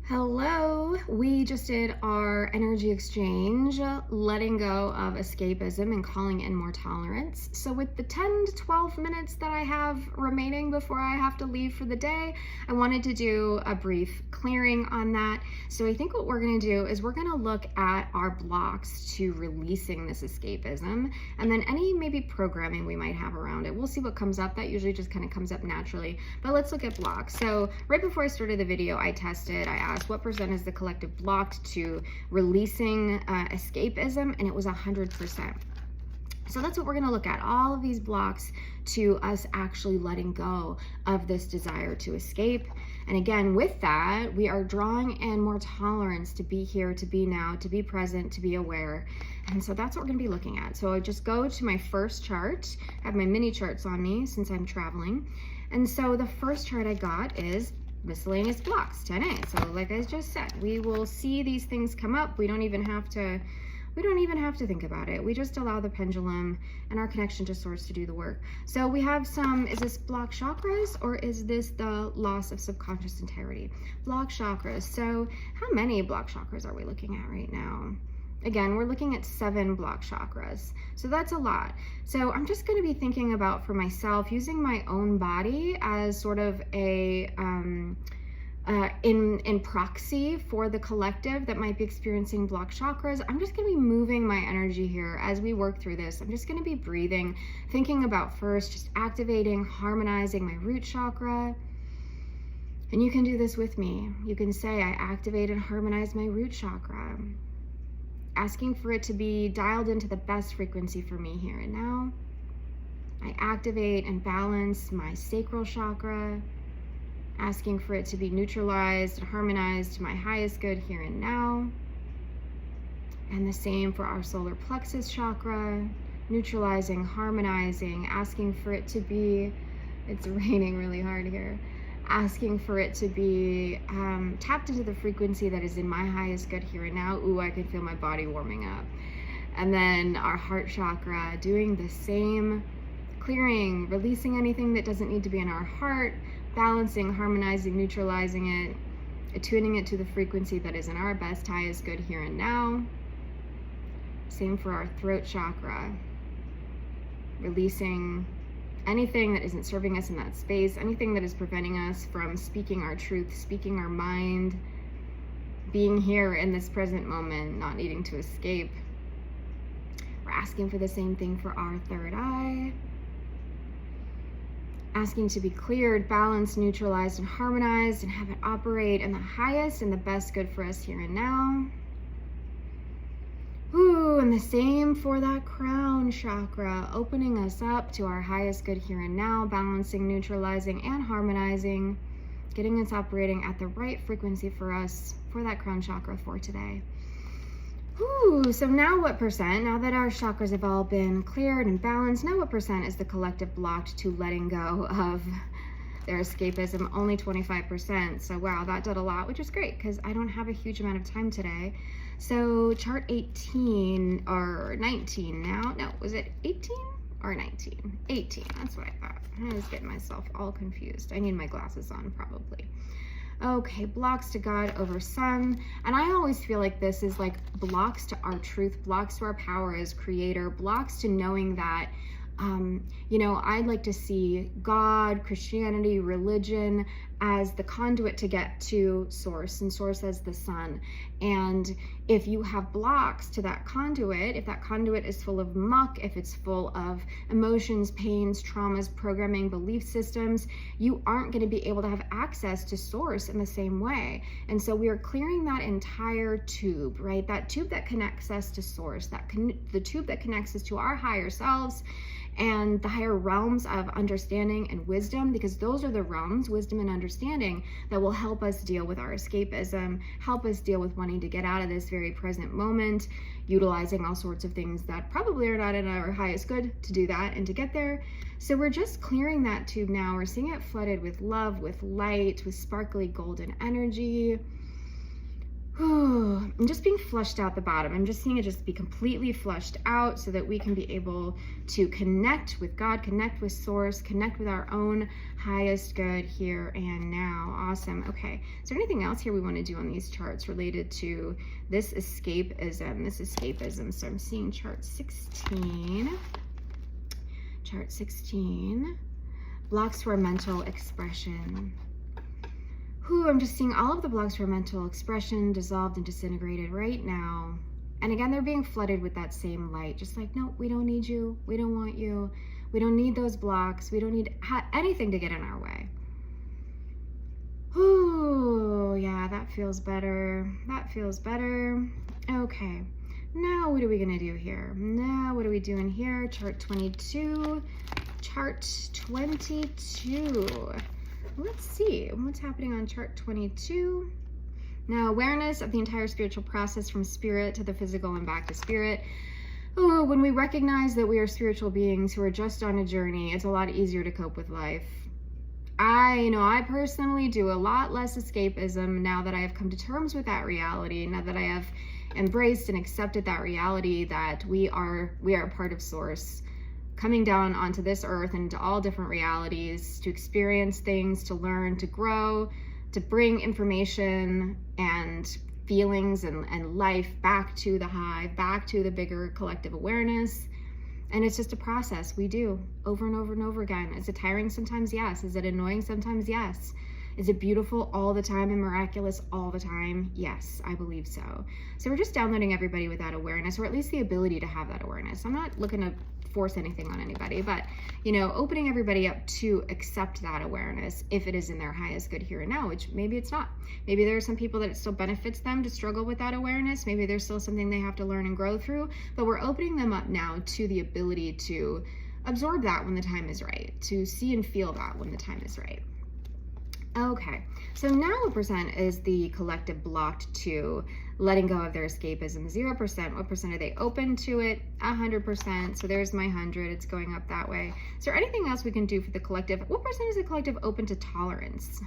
Hello, we just did our energy exchange, letting go of escapism and calling in more tolerance. So with the 10 to 12 minutes that I have remaining before I have to leave for the day, I wanted to do a brief clearing on that. So I think what we're gonna do is we're gonna look at our blocks to releasing this escapism, and then any maybe programming we might have around it. We'll see what comes up. That usually just kind of comes up naturally, but let's look at blocks. So right before I started the video, I asked what percent is the collective blocked to releasing escapism, and it was 100%. So that's what we're going to look at, all of these blocks to us actually letting go of this desire to escape. And again, with that, we are drawing in more tolerance to be here, to be now, to be present, to be aware. And so that's what we're going to be looking at. So I just go to my first chart. I have my mini charts on me since I'm traveling. And so the first chart I got is miscellaneous blocks, 10A. So like I just said, we will see these things come up. We don't even have to think about it. We just allow the pendulum and our connection to source to do the work. So we have some, is this block chakras or is this the loss of subconscious integrity? Block chakras. So how many block chakras are we looking at right now? Again, we're looking at 7 block chakras. So that's a lot. So I'm just going to be thinking about, for myself, using my own body as sort of a, in proxy for the collective that might be experiencing block chakras. I'm just going to be moving my energy here as we work through this. I'm just going to be breathing, thinking about first, just activating, harmonizing my root chakra. And you can do this with me. You can say, I activate and harmonize my root chakra, asking for it to be dialed into the best frequency for me here and now. I activate and balance my sacral chakra, asking for it to be neutralized and harmonized to my highest good here and now. And the same for our solar plexus chakra, neutralizing, harmonizing, asking for it to be, it's raining really hard here, asking for it to be tapped into the frequency that is in my highest good here and now. Ooh, I can feel my body warming up. And then our heart chakra, doing the same, clearing, releasing anything that doesn't need to be in our heart, balancing, harmonizing, neutralizing it, attuning it to the frequency that is in our best, highest good here and now. Same for our throat chakra, releasing anything that isn't serving us in that space, anything that is preventing us from speaking our truth, speaking our mind, being here in this present moment, not needing to escape. We're asking for the same thing for our third eye, asking to be cleared, balanced, neutralized, and harmonized, and have it operate in the highest and the best good for us here and now. Ooh, and the same for that crown chakra, opening us up to our highest good here and now, balancing, neutralizing, and harmonizing, getting us operating at the right frequency for us, for that crown chakra for today. Ooh, so now what percent, now that our chakras have all been cleared and balanced, now what percent is the collective blocked to letting go of their escapism? Only 25%. So wow, that did a lot, which is great because I don't have a huge amount of time today. So chart 18 or 19 now. No, was it 18 or 19? 18, that's what I thought. I was getting myself all confused. I need my glasses on probably. Okay, blocks to God over sun. And I always feel like this is like blocks to our truth, blocks to our power as creator, blocks to knowing that you know, I'd like to see God, Christianity, religion as the conduit to get to source, and source as the sun. And if you have blocks to that conduit, if that conduit is full of muck, if it's full of emotions, pains, traumas, programming, belief systems, you aren't going to be able to have access to source in the same way. And so we are clearing that entire tube, right? That tube that connects us to source, the tube that connects us to our higher selves and the higher realms of understanding and wisdom, because those are the realms, wisdom and understanding, that will help us deal with our escapism, help us deal with wanting to get out of this very present moment, utilizing all sorts of things that probably are not in our highest good to do that and to get there. So we're just clearing that tube now. We're seeing it flooded with love, with light, with sparkly golden energy. I'm just being flushed out the bottom. I'm just seeing it just be completely flushed out so that we can be able to connect with God, connect with Source, connect with our own highest good here and now. Awesome. Okay. Is there anything else here we want to do on these charts related to this escapism? So I'm seeing chart 16. Chart 16. Blocks to our mental expression. I'm just seeing all of the blocks for mental expression dissolved and disintegrated right now. And again, they're being flooded with that same light. Just like, no, we don't need you. We don't want you. We don't need those blocks. We don't need anything to get in our way. Yeah, that feels better. That feels better. Okay. Now, what are we going to do here? Now, what are we doing here? Chart 22. Chart 22. Let's see what's happening on chart 22. Now, awareness of the entire spiritual process from spirit to the physical and back to spirit. When we recognize that we are spiritual beings who are just on a journey, it's a lot easier to cope with life. I know I personally do a lot less escapism now that I have come to terms with that reality, now that I have embraced and accepted that reality that we are a part of Source, coming down onto this earth and into all different realities to experience things, to learn, to grow, to bring information and feelings and life back to the hive, back to the bigger collective awareness. And it's just a process we do over and over and over again. Is it tiring sometimes? Yes. Is it annoying sometimes? Yes. Is it beautiful all the time and miraculous all the time? Yes, I believe so. So we're just downloading everybody with that awareness, or at least the ability to have that awareness. I'm not looking to force anything on anybody, but opening everybody up to accept that awareness if it is in their highest good here and now, which maybe it's not. Maybe there are some people that it still benefits them to struggle with that awareness. Maybe there's still something they have to learn and grow through, but we're opening them up now to the ability to absorb that when the time is right, to see and feel that when the time is right. Okay, so now what percent is the collective blocked to letting go of their escapism? 0%. What percent are they open to it? 100%. So there's my 100. It's going up that way. Is there anything else we can do for the collective? What percent is the collective open to tolerance?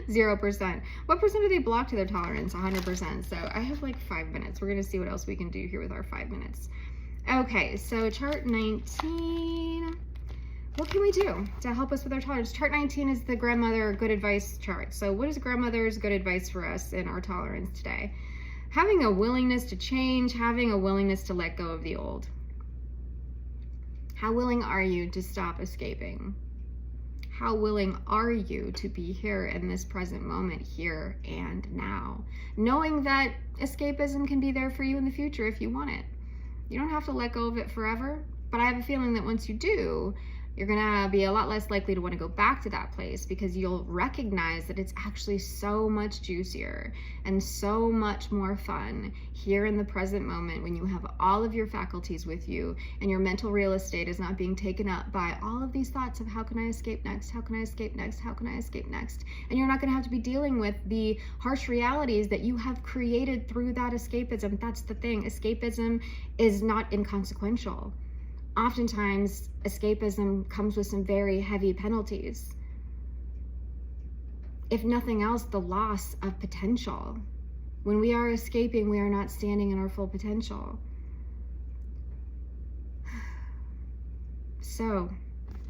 0%. What percent are they blocked to their tolerance? 100%. So I have like 5 minutes. We're going to see what else we can do here with our 5 minutes. Okay, so chart 19. What can we do to help us with our tolerance? Chart 19 is the grandmother good advice chart. So what is grandmother's good advice for us in our tolerance today? Having a willingness to change, having a willingness to let go of the old. How willing are you to stop escaping? How willing are you to be here in this present moment, here and now? Knowing that escapism can be there for you in the future if you want it. You don't have to let go of it forever, but I have a feeling that once you do, you're gonna be a lot less likely to want to go back to that place, because you'll recognize that it's actually so much juicier and so much more fun here in the present moment when you have all of your faculties with you and your mental real estate is not being taken up by all of these thoughts of how can I escape next? How can I escape next? How can I escape next? And you're not gonna have to be dealing with the harsh realities that you have created through that escapism. That's the thing. Escapism is not inconsequential. Oftentimes, escapism comes with some very heavy penalties. If nothing else, the loss of potential. When we are escaping, we are not standing in our full potential. So,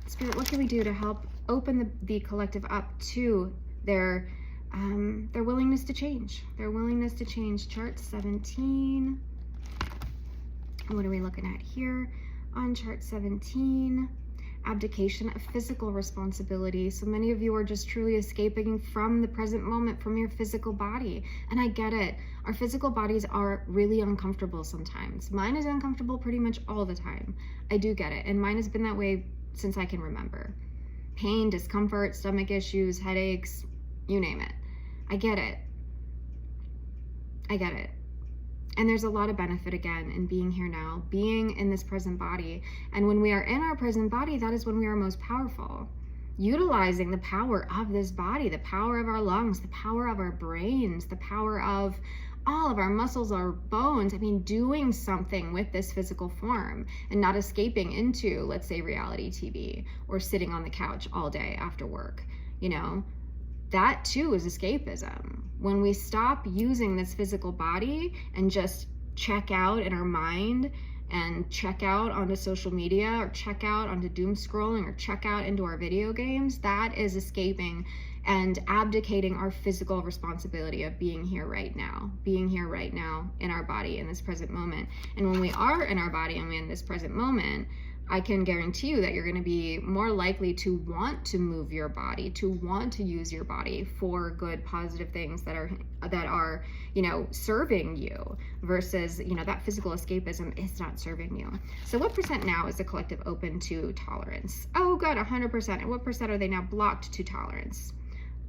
Spirit, what can we do to help open the collective up to their willingness to change? Their willingness to change. Chart 17. What are we looking at here? On chart 17, abdication of physical responsibility. So many of you are just truly escaping from the present moment, from your physical body. And I get it. Our physical bodies are really uncomfortable sometimes. Mine is uncomfortable pretty much all the time. I do get it. And mine has been that way since I can remember. Pain, discomfort, stomach issues, headaches, you name it. I get it. I get it. And there's a lot of benefit, again, in being here now, being in this present body. And when we are in our present body, that is when we are most powerful. Utilizing the power of this body, the power of our lungs, the power of our brains, the power of all of our muscles, our bones. I mean, doing something with this physical form and not escaping into, let's say, reality TV or sitting on the couch all day after work, that too is escapism. When we stop using this physical body and just check out in our mind and check out onto social media or check out onto doom scrolling or check out into our video games, that is escaping and abdicating our physical responsibility of being here right now in our body in this present moment. And when we are in our body and we're in this present moment, I can guarantee you that you're going to be more likely to want to move your body, to want to use your body for good, positive things that are, you know, serving you, versus, you know, that physical escapism is not serving you. So what percent now is the collective open to tolerance? Oh God, 100%. And what percent are they now blocked to tolerance?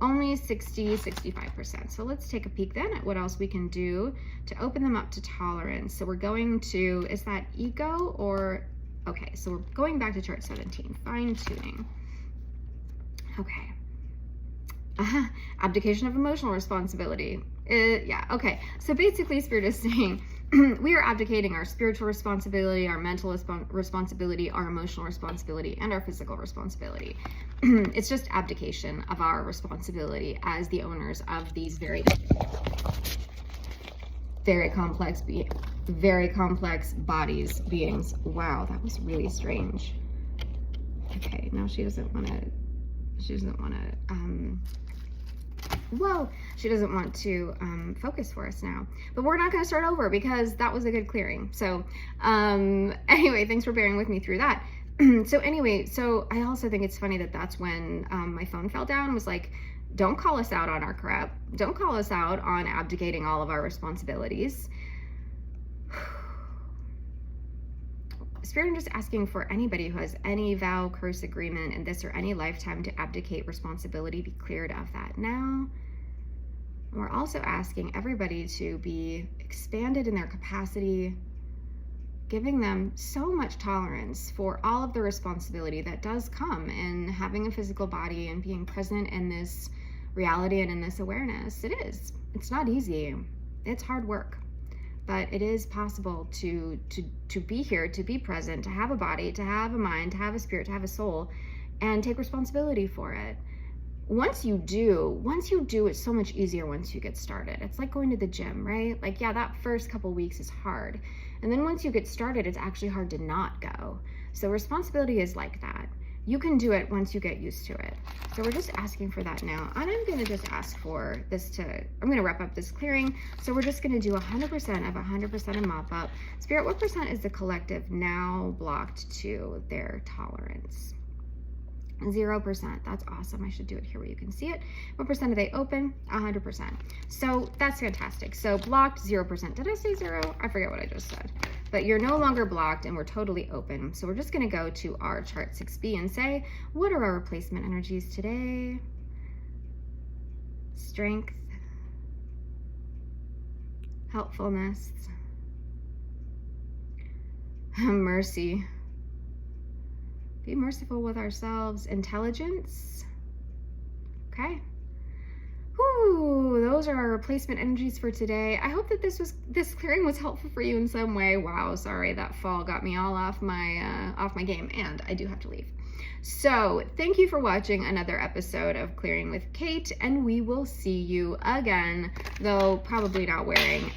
Only 65%. So let's take a peek then at what else we can do to open them up to tolerance. So we're going to, is that ego or... Okay, so we're going back to chart 17, fine tuning. Okay. Abdication of emotional responsibility. Yeah, okay. So basically, Spirit is saying we are abdicating our spiritual responsibility, our mental responsibility, our emotional responsibility, and our physical responsibility. It's just abdication of our responsibility as the owners of these very complex beings. Wow, that was really strange. Okay, now she doesn't want to focus for us now, but we're not going to start over because that was a good clearing. So anyway, thanks for bearing with me through that. So anyway, so I also think it's funny that that's when my phone fell down. Was like, don't call us out on our crap. Don't call us out on abdicating all of our responsibilities. Spirit, I'm just asking for anybody who has any vow, curse, agreement in this or any lifetime to abdicate responsibility, be cleared of that now. And we're also asking everybody to be expanded in their capacity, giving them so much tolerance for all of the responsibility that does come in having a physical body and being present in this reality and in this awareness. It's not easy. It's hard work. But it is possible to be here, to be present, to have a body, to have a mind, to have a spirit, to have a soul, and take responsibility for it. Once you do, it's so much easier once you get started. It's like going to the gym, right? Like, yeah, that first couple weeks is hard. And then once you get started, it's actually hard to not go. So responsibility is like that. You can do it once you get used to it. So we're just asking for that now. And I'm going to just ask for this I'm going to wrap up this clearing. So we're just going to do 100% of 100% of mop up. Spirit, what percent is the collective now blocked to their tolerance? 0%. That's awesome. I should do it here where you can see it. What percent are they open? 100%. So that's fantastic. So blocked, 0%. Did I say 0? I forget what I just said. But you're no longer blocked and we're totally open. So we're just going to go to our chart 6B and say, what are our replacement energies today? Strength, helpfulness, mercy. Be merciful with ourselves. Intelligence. Okay. Whew, those are our replacement energies for today. I hope that this clearing was helpful for you in some way. Wow, sorry, that fall got me all off my game, and I do have to leave. So thank you for watching another episode of Clearing with Kate, and we will see you again, though probably not wearing